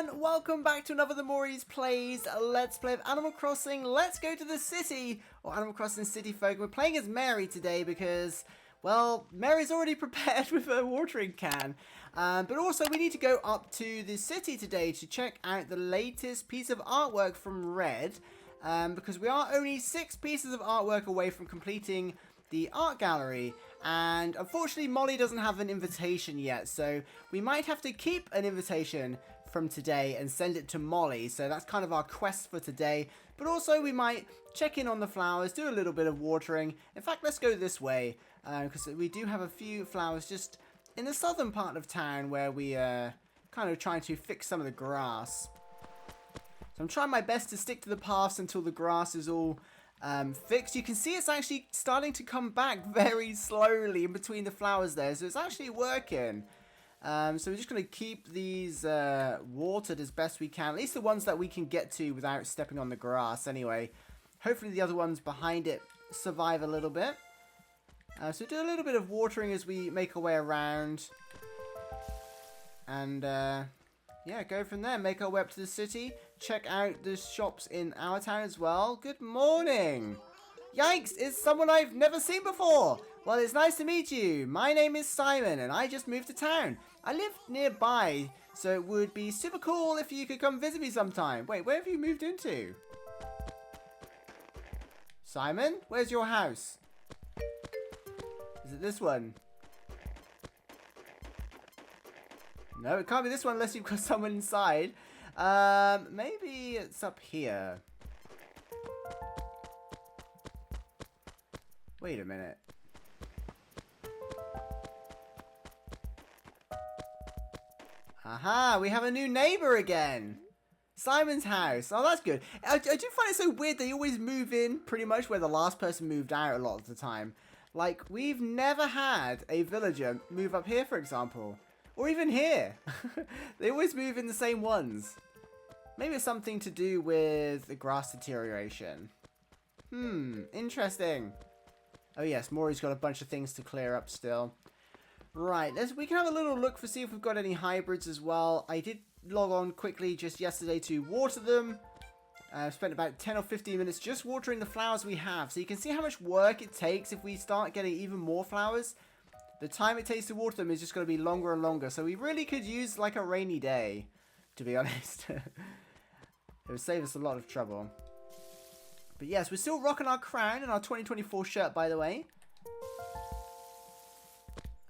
and welcome back to another The Mori's Plays Let's Play of Animal Crossing. Let's go to the city, or Animal Crossing City Folk. We're playing as Mary today because, well, Mary's already prepared with a watering can. But also we need to go up to the city today to check out the latest piece of artwork from Red. Because we are only 6 pieces of artwork away from completing the art gallery, and unfortunately Molly doesn't have an invitation yet, so we might have to keep an invitation from today and send it to Molly. So that's kind of our quest for today, but also we might check in on the flowers, do a little bit of watering. In fact, let's go this way because we do have a few flowers just in the southern part of town where we are kind of trying to fix some of the grass. So I'm trying my best to stick to the paths until the grass is all fixed. You can see it's actually starting to come back very slowly in between the flowers there, so it's actually working. So we're just going to keep these watered as best we can, at least the ones that we can get to without stepping on the grass anyway. Hopefully the other ones behind it survive a little bit. So do a little bit of watering as we make our way around, and yeah, go from there, make our way up to the city, check out the shops in our town as well. Good morning! Yikes, it's someone I've never seen before! Well, it's nice to meet you. My name is Simon, and I just moved to town. I live nearby, so it would be super cool if you could come visit me sometime. Wait, where have you moved into? Simon, where's your house? Is it this one? No, it can't be this one unless you've got someone inside. Maybe it's up here. Wait a minute. Aha, we have a new neighbor again. Simon's house. Oh, that's good. I do find it so weird they always move in pretty much where the last person moved out a lot of the time. Like, we've never had a villager move up here, for example. Or even here. They always move in the same ones. Maybe it's something to do with the grass deterioration. Interesting. Oh yes, Mori's got a bunch of things to clear up still. Right, we can have a little look for see if we've got any hybrids as well. I did log on quickly just yesterday to water them. I've spent about 10 or 15 minutes just watering the flowers we have. So you can see how much work it takes if we start getting even more flowers. The time it takes to water them is just going to be longer and longer. So we really could use like a rainy day, to be honest. It would save us a lot of trouble. But yes, we're still rocking our crown and our 2024 shirt, by the way.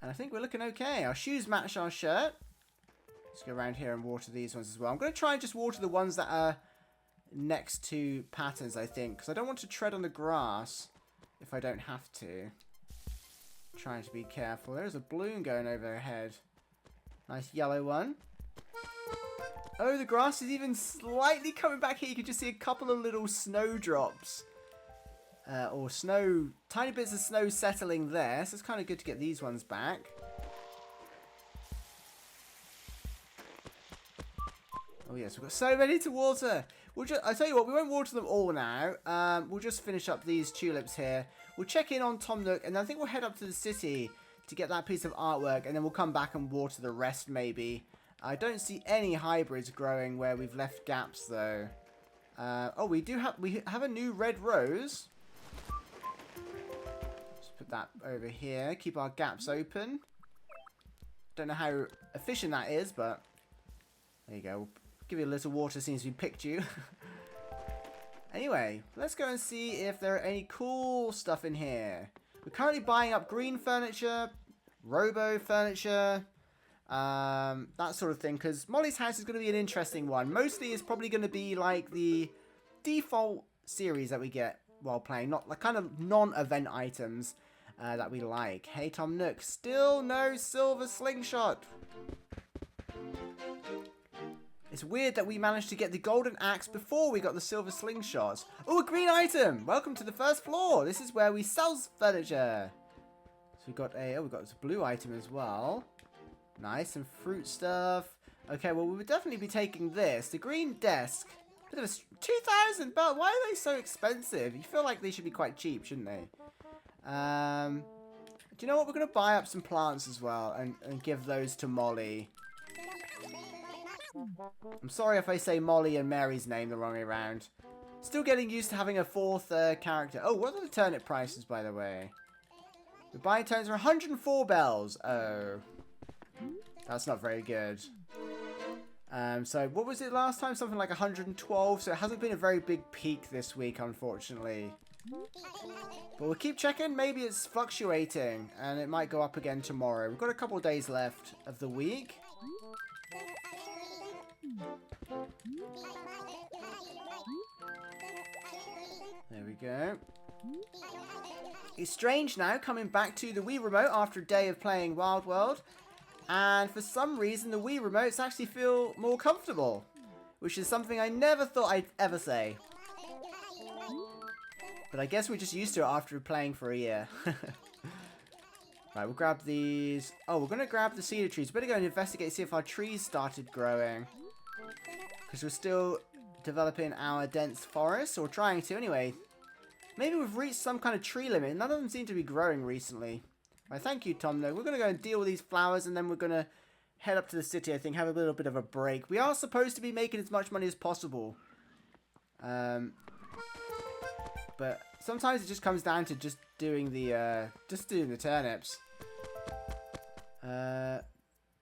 And I think we're looking okay. Our shoes match our shirt. Let's go around here and water these ones as well. I'm going to try and just water the ones that are next to patterns, I think. Because I don't want to tread on the grass if I don't have to. Trying to be careful. There's a balloon going overhead. Nice yellow one. Oh, the grass is even slightly coming back here. You can just see a couple of little snowdrops. Or snow, tiny bits of snow settling there. So it's kind of good to get these ones back. Oh yes, we've got so many to water. I'll tell you what, we won't water them all now. We'll just finish up these tulips here. We'll check in on Tom Nook, and I think we'll head up to the city to get that piece of artwork, and then we'll come back and water the rest maybe. I don't see any hybrids growing where we've left gaps though. Oh, we have a new red rose. Just put that over here. Keep our gaps open. Don't know how efficient that is, but there you go. We'll give you a little water since we picked you. Anyway, let's go and see if there are any cool stuff in here. We're currently buying up green furniture, robo furniture, that sort of thing, because Molly's house is going to be an interesting one. Mostly it's probably going to be like the default series that we get while playing, not like kind of non-event items that we like. Hey Tom Nook, still no silver slingshot. It's weird that we managed to get the golden axe before we got the silver slingshot. Oh, a green item! Welcome to the first floor. This is where we sell furniture. So we've got a blue item as well. Nice, some fruit stuff. Okay, well we would definitely be taking this. The green desk. Bit of a 2,000, but why are they so expensive? You feel like they should be quite cheap, shouldn't they? Do you know what? We're going to buy up some plants as well and give those to Molly. I'm sorry if I say Molly and Mary's name the wrong way around. Still getting used to having a fourth character. Oh, what are the turnip prices, by the way? The buying turns are 104 bells. Oh. That's not very good. So what was it last time? Something like 112. So it hasn't been a very big peak this week, unfortunately. But we'll keep checking. Maybe it's fluctuating and it might go up again tomorrow. We've got a couple of days left of the week. There we go. It's strange now coming back to the Wii Remote after a day of playing Wild World. And for some reason, the Wii Remotes actually feel more comfortable. Which is something I never thought I'd ever say. But I guess we're just used to it after playing for a year. Right, we'll grab these. Oh, we're going to grab the cedar trees. Better go and investigate, see if our trees started growing. Because we're still developing our dense forest. Or trying to anyway. Maybe we've reached some kind of tree limit. None of them seem to be growing recently. Right, thank you, Tom, though. We're going to go and deal with these flowers. And then we're going to head up to the city, I think. Have a little bit of a break. We are supposed to be making as much money as possible. But sometimes it just comes down to just doing the turnips.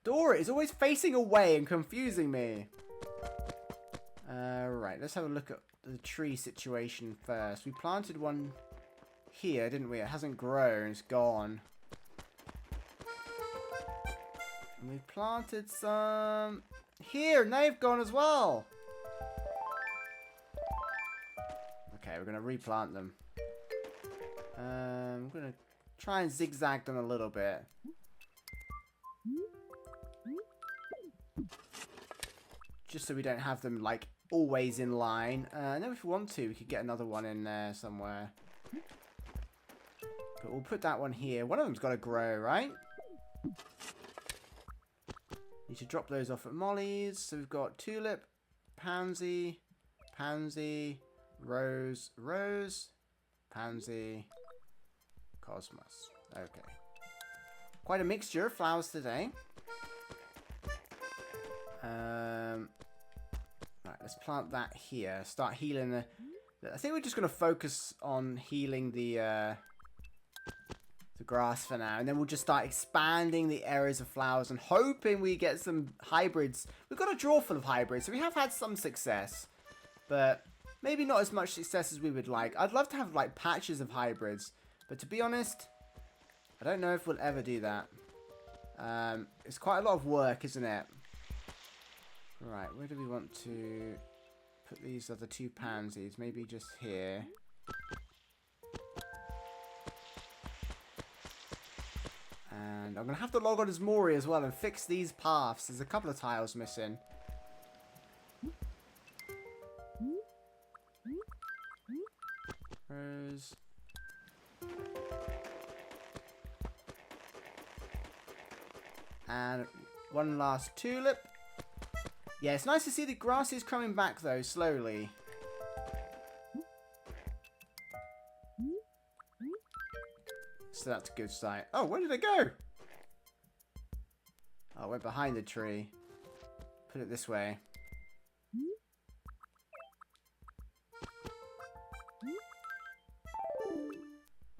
Dora is always facing away and confusing me. Right, let's have a look at the tree situation first. We planted one here, didn't we? It hasn't grown, it's gone. And we planted some here, and they've gone as well. Okay, we're going to replant them. I'm going to try and zigzag them a little bit. Just so we don't have them, like, always in line. And then if we want to, we could get another one in there somewhere. But we'll put that one here. One of them's got to grow, right? Need to drop those off at Molly's. So we've got tulip, pansy, pansy, rose, rose, pansy, cosmos. Okay. Quite a mixture of flowers today. Right, let's plant that here. Start healing the... I think we're just going to focus on healing the grass for now. And then we'll just start expanding the areas of flowers and hoping we get some hybrids. We've got a drawer full of hybrids, so we have had some success. But maybe not as much success as we would like. I'd love to have, like, patches of hybrids. But to be honest, I don't know if we'll ever do that. It's quite a lot of work, isn't it? Right, where do we want to put these other two pansies? Maybe just here. And I'm going to have to log on as Mori as well and fix these paths. There's a couple of tiles missing. Rose. And one last tulip. Yeah, it's nice to see the grass is coming back, though, slowly. So that's a good sign. Oh, where did it go? Oh, it went behind the tree. Put it this way.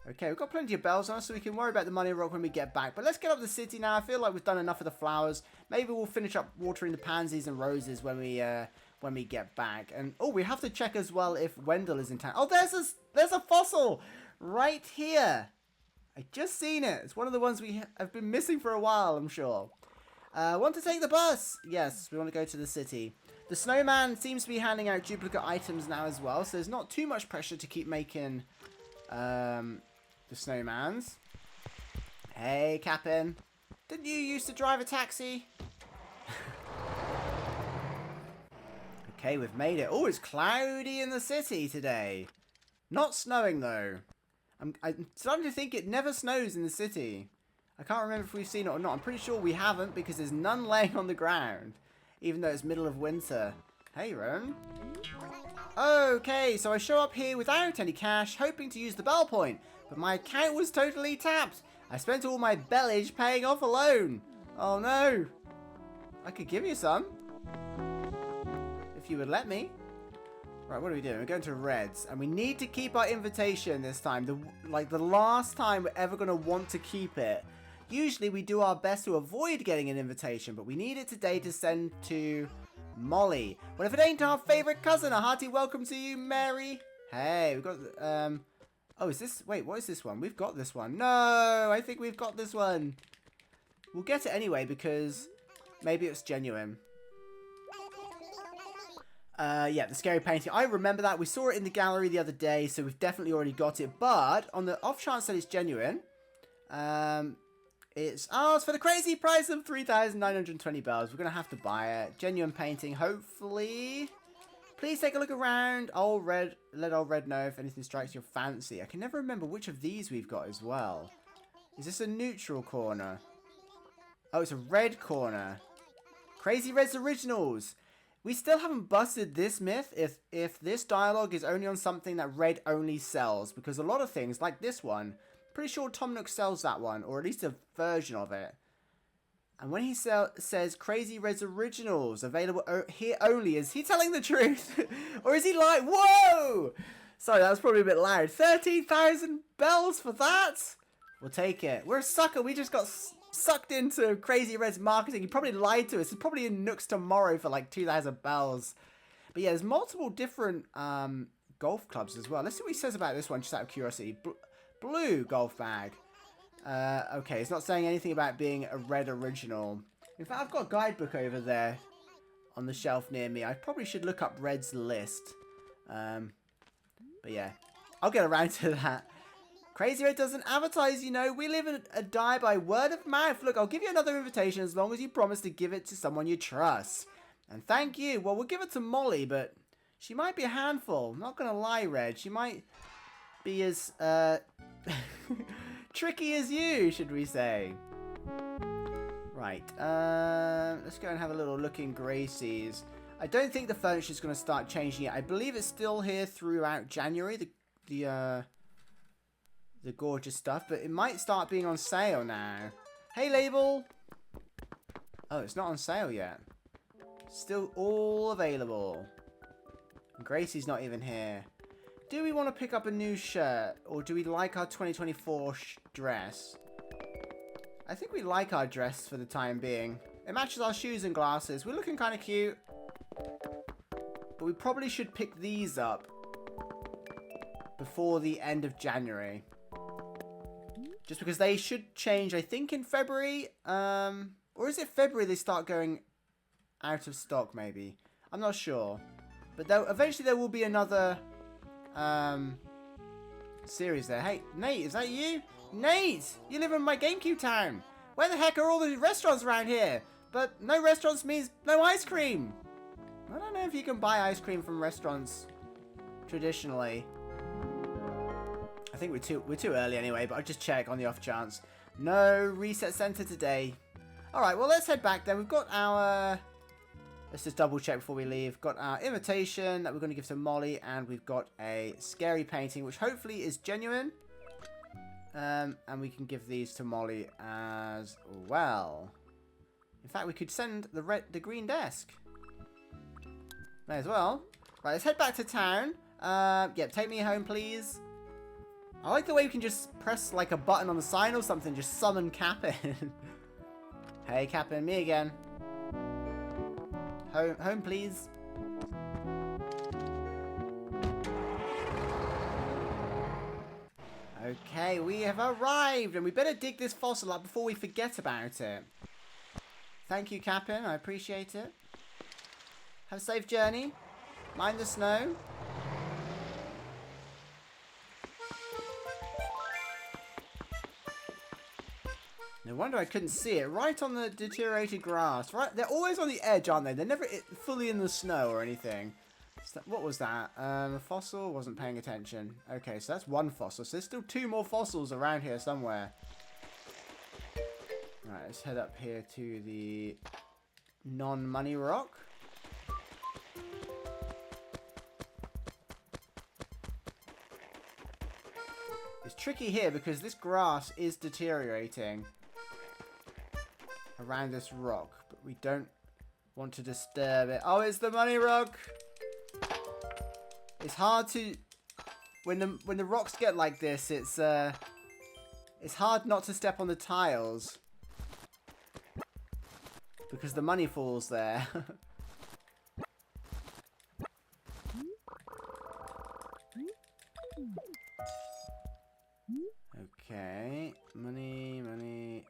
Okay, we've got plenty of bells on us, so we can worry about the money rock when we get back. But let's get up the city now. I feel like we've done enough of the flowers. Maybe we'll finish up watering the pansies and roses when we get back. And oh, we have to check as well if Wendell is in town. Oh, there's a fossil right here. I just seen it. It's one of the ones we have been missing for a while, I'm sure. Want to take the bus? Yes, we want to go to the city. The snowman seems to be handing out duplicate items now as well, so there's not too much pressure to keep making the snowmans. Hey, Captain. Didn't you used to drive a taxi? Okay, we've made it. Oh, it's cloudy in the city today. Not snowing, though. I'm starting to think it never snows in the city. I can't remember if we've seen it or not. I'm pretty sure we haven't because there's none laying on the ground. Even though it's middle of winter. Hey, Ron. Okay, so I show up here without any cash, hoping to use the bell point. But my account was totally tapped. I spent all my bellage paying off a loan. Oh no. I could give you some. if you would let me. Right, what are we doing? We're going to reds, and we need to keep our invitation this time. The last time we're ever going to want to keep it. Usually we do our best to avoid getting an invitation, but we need it today to send to Molly. Well, if it ain't our favourite cousin, a hearty welcome to you, Mary. Hey, we've got, oh, is this, wait, what is this one? We've got this one. No, I think we've got this one. We'll get it anyway, because maybe it's genuine. Yeah, the scary painting. I remember that. We saw it in the gallery the other day, so we've definitely already got it. But on the off chance that it's genuine, it's ours for the crazy price of 3,920 bells. We're going to have to buy it. Genuine painting, hopefully. Please take a look around. Let old red know if anything strikes your fancy. I can never remember which of these we've got as well. Is this a neutral corner? Oh, it's a red corner. Crazy Red's Originals. We still haven't busted this myth if this dialogue is only on something that red only sells. Because a lot of things, like this one, pretty sure Tom Nook sells that one. Or at least a version of it. And when he says Crazy Red's Originals, available here only, is he telling the truth? Or is he like, whoa! Sorry, that was probably a bit loud. 13,000 bells for that? We'll take it. We're a sucker. We just got sucked into Crazy Red's marketing. He probably lied to us. He's probably in Nooks tomorrow for like 2,000 bells. But yeah, there's multiple different golf clubs as well. Let's see what he says about this one, just out of curiosity. Blue golf bag. Okay, it's not saying anything about being a red original. In fact, I've got a guidebook over there on the shelf near me. I probably should look up Red's list. But yeah, I'll get around to that. Crazy Red doesn't advertise, you know. We live and die by word of mouth. Look, I'll give you another invitation as long as you promise to give it to someone you trust. And thank you. Well, we'll give it to Molly, but she might be a handful. I'm not going to lie, Red. She might be as tricky as you, should we say. Right. Let's go and have a little look in Gracie's. I don't think the furniture's going to start changing yet. I believe it's still here throughout January, the gorgeous stuff, but it might start being on sale now. Hey, label! Oh, it's not on sale yet. Still all available. Gracie's not even here. Do we want to pick up a new shirt, or do we like our 2024 dress? I think we like our dress for the time being. It matches our shoes and glasses. We're looking kind of cute. But we probably should pick these up before the end of January. Just because they should change, I think, in February. Or is it February they start going out of stock, maybe? I'm not sure. But eventually there will be another series there. Hey, Nate, is that you? Nate! You live in my GameCube town. Where the heck are all the restaurants around here? But no restaurants means no ice cream. I don't know if you can buy ice cream from restaurants traditionally. I think we're too early anyway, but I'll just check on the off chance. No reset center today. Alright, well, let's head back then. We've got our... Let's just double check before we leave. Got our invitation that we're going to give to Molly, and we've got a scary painting, which hopefully is genuine. And we can give these to Molly as well. In fact, we could send the green desk. May as well. Right, let's head back to town. Yeah, take me home, please. I like the way we can just press like a button on the sign or something, just summon Cap'n. Hey, Cap'n, me again. Home, please. Okay, we have arrived, and we better dig this fossil up before we forget about it. Thank you, Cap'n. I appreciate it. Have a safe journey. Mind the snow. No wonder I couldn't see it. Right on the deteriorated grass. Right, they're always on the edge, aren't they? They're never fully in the snow or anything. So what was that? A fossil? Wasn't paying attention. Okay, so that's one fossil. So there's still two more fossils around here somewhere. Right, let's head up here to the non-money rock. It's tricky here because this grass is deteriorating around this rock, but we don't want to disturb it. Oh, it's the money rock. It's hard to when the rocks get like this. It's hard not to step on the tiles because the money falls there. Okay, money, money.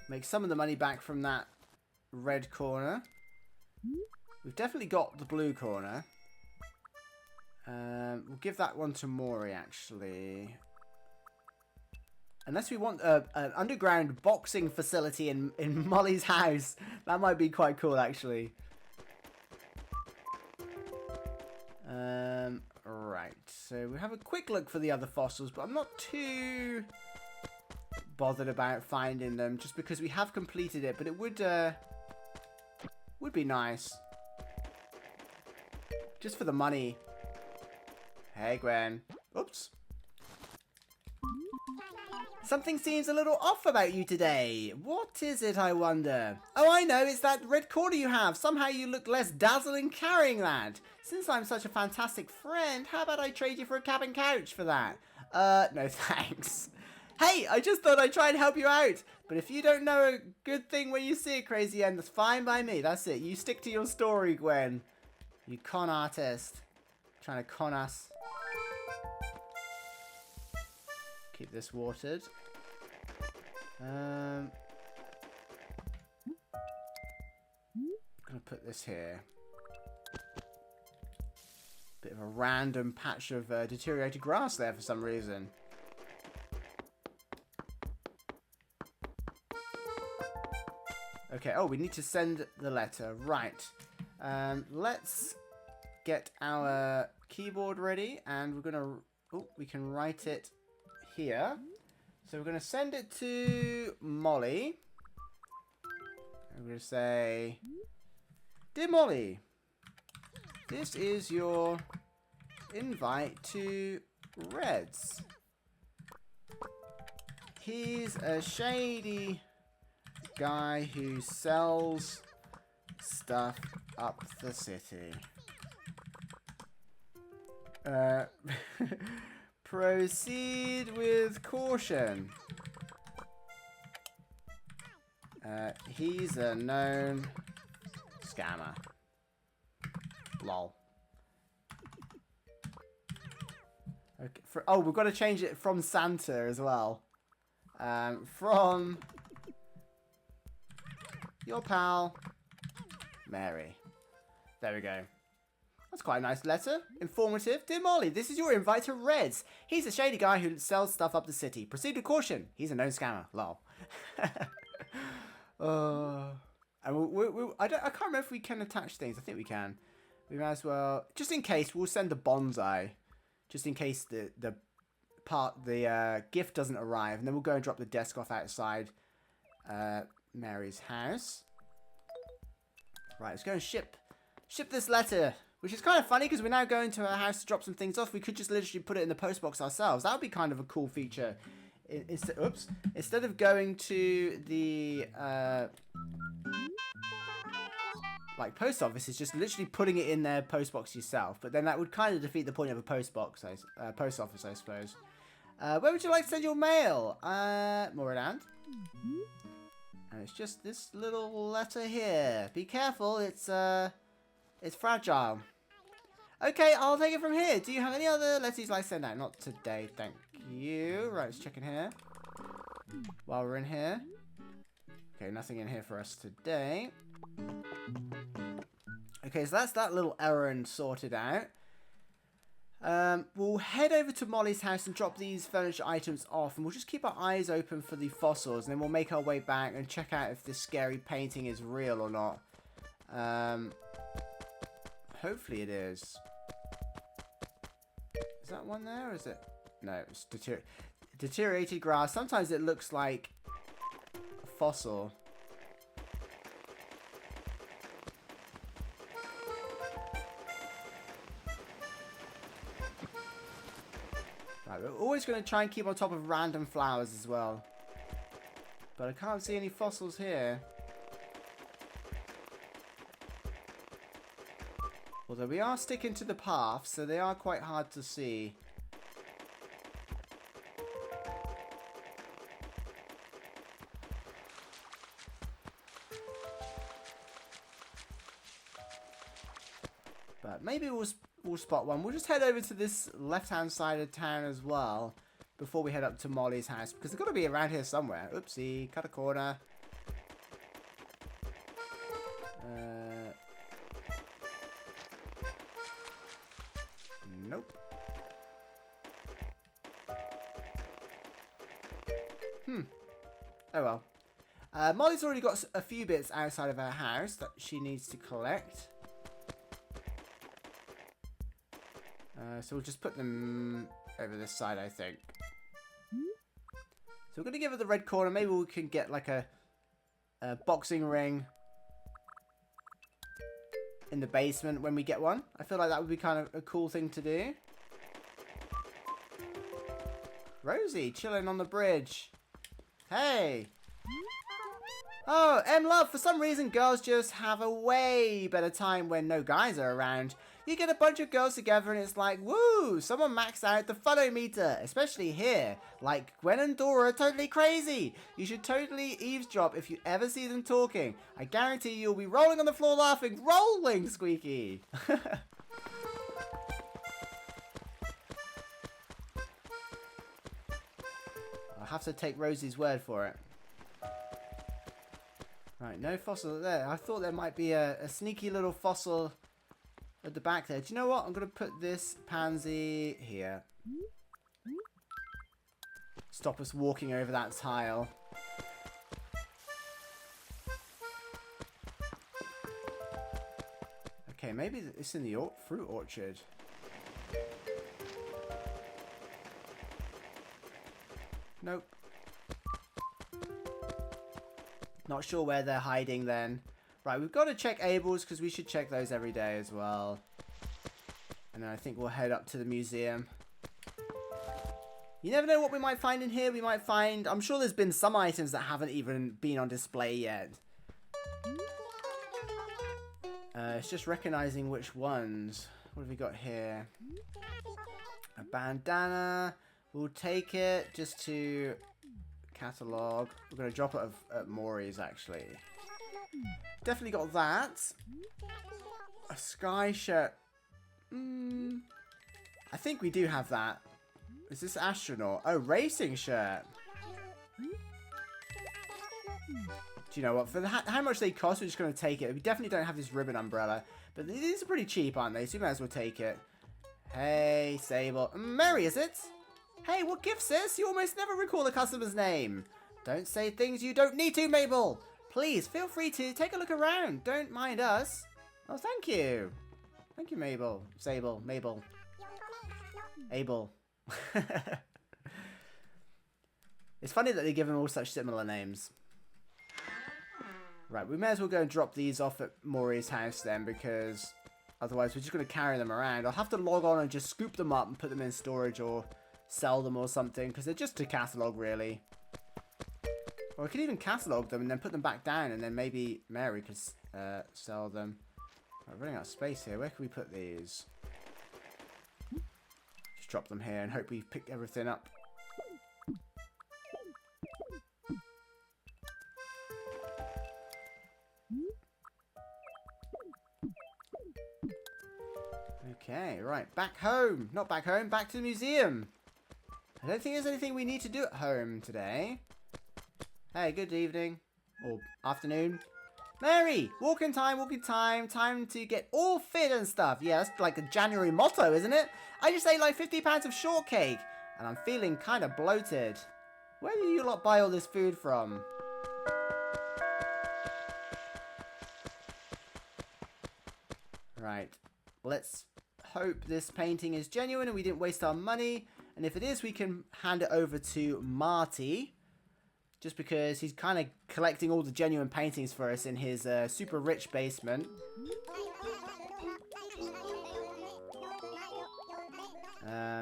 Make some of the money back from that red corner. We've definitely got the blue corner. We'll give that one to Mori, actually. Unless we want an underground boxing facility in Molly's house. That might be quite cool, actually. Right, so we have a quick look for the other fossils, but I'm not too bothered about finding them, just because we have completed it, but it would be nice. Just for the money. Hey, Gwen. Oops. Something seems a little off about you today. What is it, I wonder? Oh, I know, it's that red corner you have. Somehow you look less dazzling carrying that. Since I'm such a fantastic friend, how about I trade you for a cabin couch for that? No thanks. Hey, I just thought I'd try and help you out. But if you don't know a good thing when you see it, Crazy End, that's fine by me. That's it. You stick to your story, Gwen. You con artist. Trying to con us. Keep this watered. I'm gonna put this here. Bit of a random patch of deteriorated grass there for some reason. Okay, oh, we need to send the letter. Right. Let's get our keyboard ready, and we're gonna... Oh, we can write it here. So we're going to send it to Molly. I'm going to say, Dear Molly, this is your invite to Reds. He's a shady guy who sells stuff up the city. Proceed with caution. He's a known scammer. Lol. Okay. Oh, we've got to change it from Santa as well. From your pal, Mary. There we go. That's quite a nice letter. Informative. Dear Molly, this is your invite to Reds. He's a shady guy who sells stuff up the city. Proceed with caution. He's a known scammer. Lol. And I can't remember if we can attach things. I think we can. We might as well. Just in case, we'll send the bonsai. Just in case the gift doesn't arrive. And then we'll go and drop the desk off outside Mary's house. Right, let's go and ship this letter. Which is kind of funny because we're now going to her house to drop some things off. We could just literally put it in the postbox ourselves. That would be kind of a cool feature. Instead of going to the post office, it's just literally putting it in their postbox yourself. But then that would kind of defeat the point of a post office, I suppose. Where would you like to send your mail? Moreland. And it's just this little letter here. Be careful, it's fragile. Okay, I'll take it from here. Do you have any other letters you'd like to send out? Not today, thank you. Right, let's check in here. While we're in here. Okay, nothing in here for us today. Okay, so that's that little errand sorted out. We'll head over to Molly's house and drop these furniture items off. And we'll just keep our eyes open for the fossils. And then we'll make our way back and check out if this scary painting is real or not. Hopefully it is. Is that one there or is it? No, it's deteriorated grass. Sometimes it looks like a fossil. Right, we're always going to try and keep on top of random flowers as well. But I can't see any fossils here. Although we are sticking to the path, so they are quite hard to see. But maybe we'll spot one. We'll just head over to this left-hand side of town as well before we head up to Molly's house, because they've got to be around here somewhere. Oopsie, cut a corner. Nope. Oh well. Molly's already got a few bits outside of her house that she needs to collect. So we'll just put them over this side, I think. So we're going to give her the red corner. Maybe we can get like a boxing ring in the basement when we get one. I feel like that would be kind of a cool thing to do. Rosie, chilling on the bridge. Hey! Oh, Love, for some reason girls just have a way better time when no guys are around. You get a bunch of girls together and it's like, woo, someone maxed out the follow meter, especially here. Like, Gwen and Dora are totally crazy. You should totally eavesdrop if you ever see them talking. I guarantee you'll be rolling on the floor laughing. Rolling, Squeaky! I'll have to take Rosie's word for it. Right, no fossil there. I thought there might be a sneaky little fossil at the back there. Do you know what? I'm going to put this pansy here. Stop us walking over that tile. Okay, maybe it's in the fruit orchard. Nope. Not sure where they're hiding then. Right, we've got to check Abel's because we should check those every day as well. And then I think we'll head up to the museum. You never know what we might find in here. We might find... I'm sure there's been some items that haven't even been on display yet. It's just recognizing which ones. What have we got here? A bandana. We'll take it just to catalog. We're going to drop it at Mori's, actually. Definitely got that. A sky shirt. I think we do have that. Is this astronaut? Oh, racing shirt. Do you know what? For how much they cost, we're just going to take it. We definitely don't have this ribbon umbrella. But these are pretty cheap, aren't they? So we might as well take it. Hey, Sable. Mary, is it? Hey, what gift, sis? You almost never recall the customer's name. Don't say things you don't need to, Mabel. Please, feel free to take a look around. Don't mind us. Oh, thank you. Thank you, Mabel. Sable. Mabel. Abel. It's funny that they give them all such similar names. Right, we may as well go and drop these off at Mori's house then, because otherwise we're just going to carry them around. I'll have to log on and just scoop them up and put them in storage or sell them or something, because they're just a catalogue, really. Or I could even catalogue them and then put them back down, and then maybe Mary could sell them. I'm running out of space here. Where can we put these? Just drop them here and hope we pick everything up. Okay, right. Back home. Not back home, back to the museum. I don't think there's anything we need to do at home today. Hey, good evening. Or afternoon. Mary! Walking time, walking time. Time to get all fit and stuff. Yeah, that's like a January motto, isn't it? I just ate like 50 pounds of shortcake. And I'm feeling kind of bloated. Where do you lot buy all this food from? Right. Let's hope this painting is genuine and we didn't waste our money. And if it is, we can hand it over to Marty. Just because he's kind of collecting all the genuine paintings for us in his super rich basement.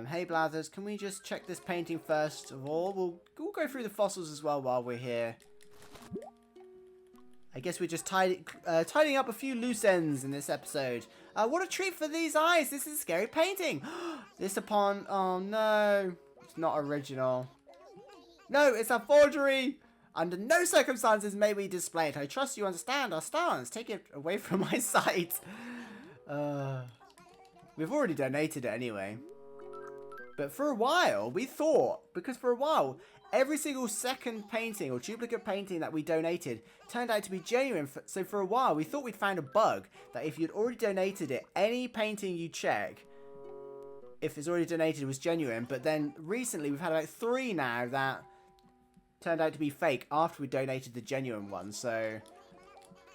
Hey Blathers, can we just check this painting first of all? We'll go through the fossils as well while we're here. I guess we're just tidying up a few loose ends in this episode. What a treat for these eyes. This is a scary painting. This upon... Oh, no. It's not original. No, it's a forgery. Under no circumstances may we display it. I trust you understand our stance. Take it away from my sight. We've already donated it anyway. But for a while, we thought... Because for a while... Every single second painting or duplicate painting that we donated turned out to be genuine. So for a while, we thought we'd found a bug that if you'd already donated it, any painting you check, if it's already donated, was genuine. But then recently, we've had about 3 now that turned out to be fake after we donated the genuine one. So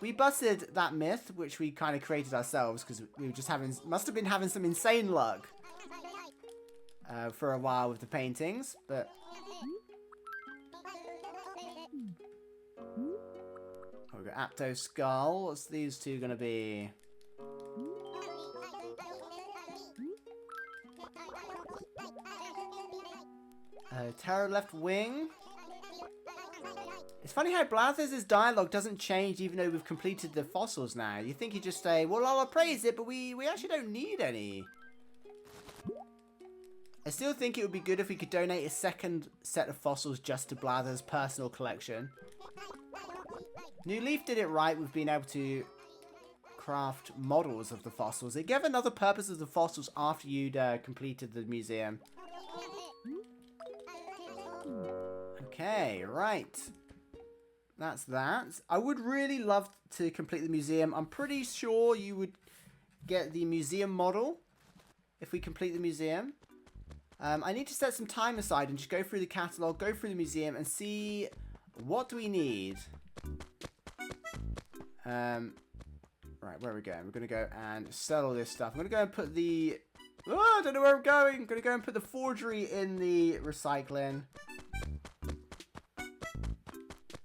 we busted that myth, which we kind of created ourselves because we were just must have been having some insane luck for a while with the paintings. But... We've got Apto Skull. What's these two going to be? Terror Left Wing. It's funny how Blathers' dialogue doesn't change even though we've completed the fossils now. You think he'd just say, well, I'll appraise it, but we actually don't need any. I still think it would be good if we could donate a second set of fossils just to Blathers' personal collection. New Leaf did it right with being able to craft models of the fossils. It gave another purpose of the fossils after you'd completed the museum. Okay, right. That's that. I would really love to complete the museum. I'm pretty sure you would get the museum model if we complete the museum. I need to set some time aside and just go through the catalogue, go through the museum and see what do we need. Right, where are we going? We're going to go and sell all this stuff. I'm going to go and put the... Oh, I don't know where I'm going. I'm going to go and put the forgery in the recycling.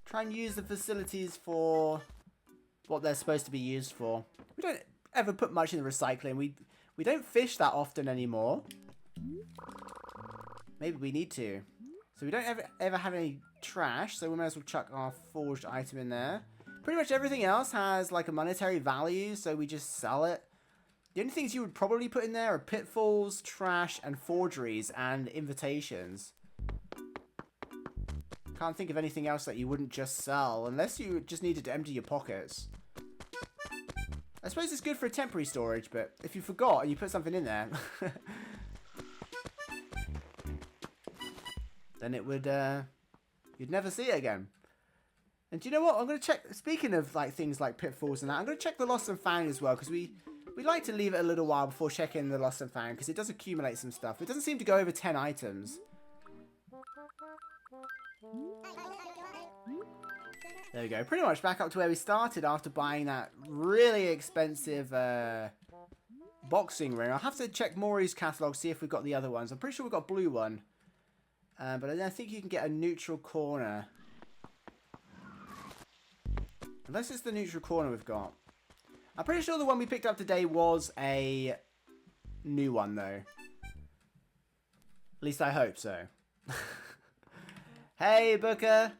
Try and use the facilities for what they're supposed to be used for. We don't ever put much in the recycling. We don't fish that often anymore. Maybe we need to. So we don't ever have any trash, so we might as well chuck our forged item in there. Pretty much everything else has like a monetary value, so we just sell it. The only things you would probably put in there are pitfalls, trash, and forgeries, and invitations. Can't think of anything else that you wouldn't just sell, unless you just needed to empty your pockets. I suppose it's good for a temporary storage, but if you forgot and you put something in there, then it would, you'd never see it again. And do you know what? I'm going to check, speaking of like things like pitfalls and that, I'm going to check the lost and found as well, because we like to leave it a little while before checking the lost and found, because it does accumulate some stuff. It doesn't seem to go over 10 items. There we go. Pretty much back up to where we started after buying that really expensive boxing ring. I'll have to check Mori's catalogue, see if we've got the other ones. I'm pretty sure we've got a blue one. But I think you can get a neutral corner. Unless it's the neutral corner we've got. I'm pretty sure the one we picked up today was a new one, though. At least I hope so. Hey, Booker.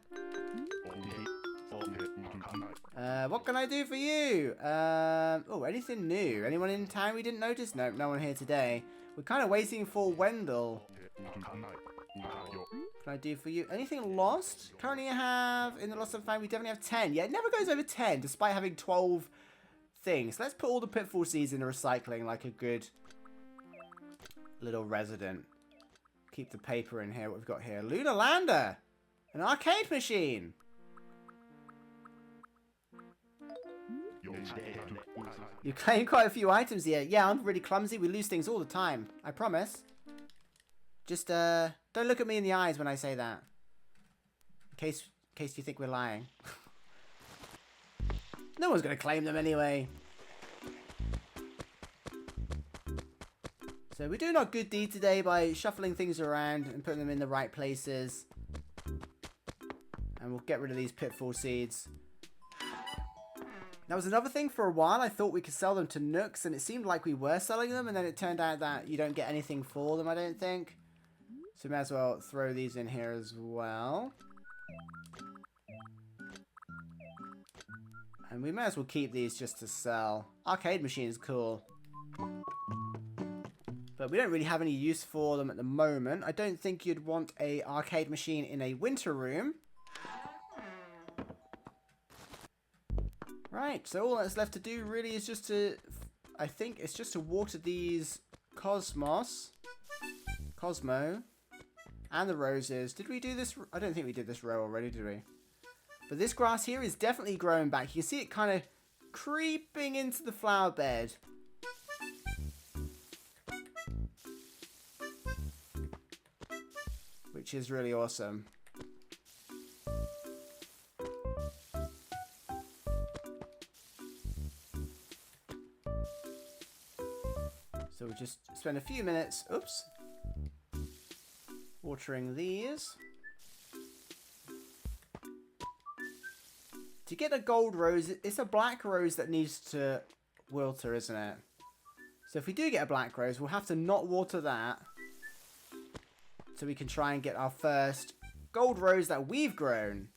What can I do for you? Oh, anything new? Anyone in town we didn't notice? No, no one here today. We're kind of waiting for Wendell. What can I do for you? Anything lost? Currently I have, in the lost and found, we definitely have 10. Yeah, it never goes over 10, despite having 12 things. Let's put all the pitfall seeds in the recycling like a good little resident. Keep the paper in here. What we've got here. Lunar Lander! An arcade machine! You claim quite a few items here. Yeah, I'm really clumsy. We lose things all the time. I promise. Just, don't look at me in the eyes when I say that. In case you think we're lying. No one's going to claim them anyway. So we're doing our good deed today by shuffling things around and putting them in the right places. And we'll get rid of these pitfall seeds. That was another thing. For a while I thought we could sell them to Nooks, and it seemed like we were selling them, and then it turned out that you don't get anything for them, I don't think. So we may as well throw these in here as well. And we may as well keep these just to sell. Arcade machine is cool. But we don't really have any use for them at the moment. I don't think you'd want a arcade machine in a winter room. Right, so all that's left to do really is just to... I think it's just to water these Cosmo, and the roses. Did we do this? I don't think we did this row already, did we? But this grass here is definitely growing back. You can see it kind of creeping into the flower bed. Which is really awesome. So we'll just spend a few minutes, oops, watering these. To get a gold rose, it's a black rose that needs to wilter, isn't it? So if we do get a black rose, we'll have to not water that. So we can try and get our first gold rose that we've grown.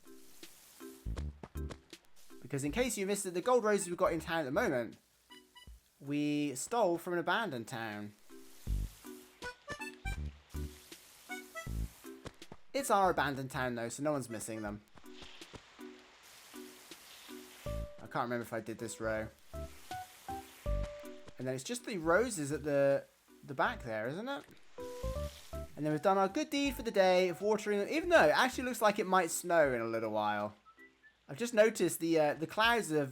Because in case you missed it, the gold roses we've got in town at the moment, we stole from an abandoned town. It's our abandoned town though, so no one's missing them. I can't remember if I did this row. And then it's just the roses at the back there, isn't it? And then we've done our good deed for the day of watering them, even though it actually looks like it might snow in a little while. I've just noticed the clouds have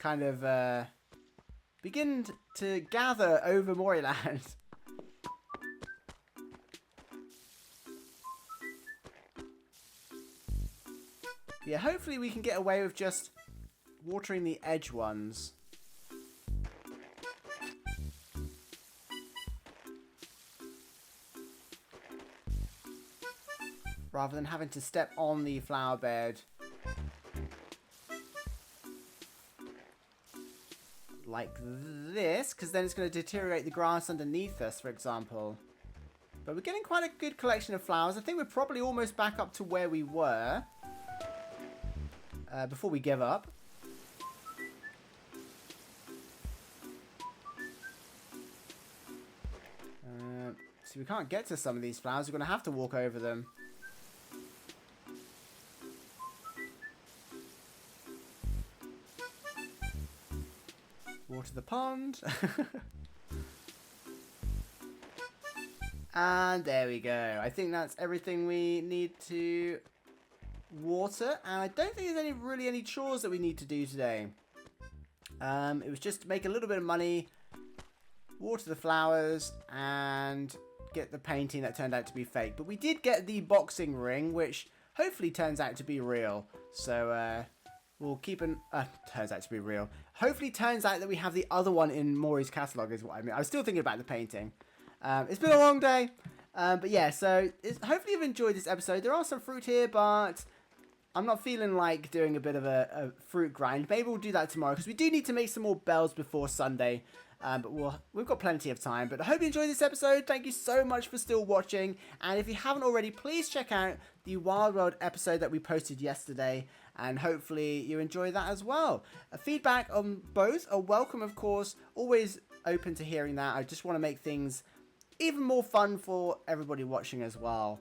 kind of begin to gather over Mori land. Yeah, hopefully we can get away with just watering the edge ones. Rather than having to step on the flower bed. Like this, because then it's going to deteriorate the grass underneath us, for example. But we're getting quite a good collection of flowers. I think we're probably almost back up to where we were. Before we give up. See, we can't get to some of these flowers. We're going to have to walk over them. Water the pond. And there we go. I think that's everything we need to water. And I don't think there's really any chores that we need to do today. It was just to make a little bit of money, water the flowers, and get the painting that turned out to be fake. But we did get the boxing ring, which hopefully turns out to be real. So we'll keep an... turns out to be real. Hopefully turns out that we have the other one in Mori's catalogue is what I mean. I was still thinking about the painting. It's been a long day. But yeah, so hopefully you've enjoyed this episode. There are some fruit here, but I'm not feeling like doing a bit of a fruit grind. Maybe we'll do that tomorrow, because we do need to make some more bells before Sunday. But we've got plenty of time. But I hope you enjoyed this episode. Thank you so much for still watching. And if you haven't already, please check out the Wild World episode that we posted yesterday. And hopefully you enjoy that as well. Feedback on both are welcome, of course. Always open to hearing that. I just want to make things even more fun for everybody watching as well.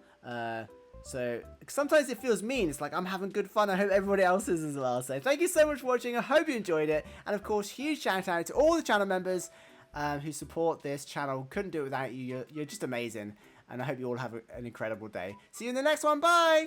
So sometimes it feels mean. It's like I'm having good fun. I hope everybody else is as well. So thank you so much for watching. I hope you enjoyed it. And of course, huge shout out to all the channel members who support this channel. Couldn't do it without you. You're just amazing. And I hope you all have an incredible day. See you in the next one. Bye.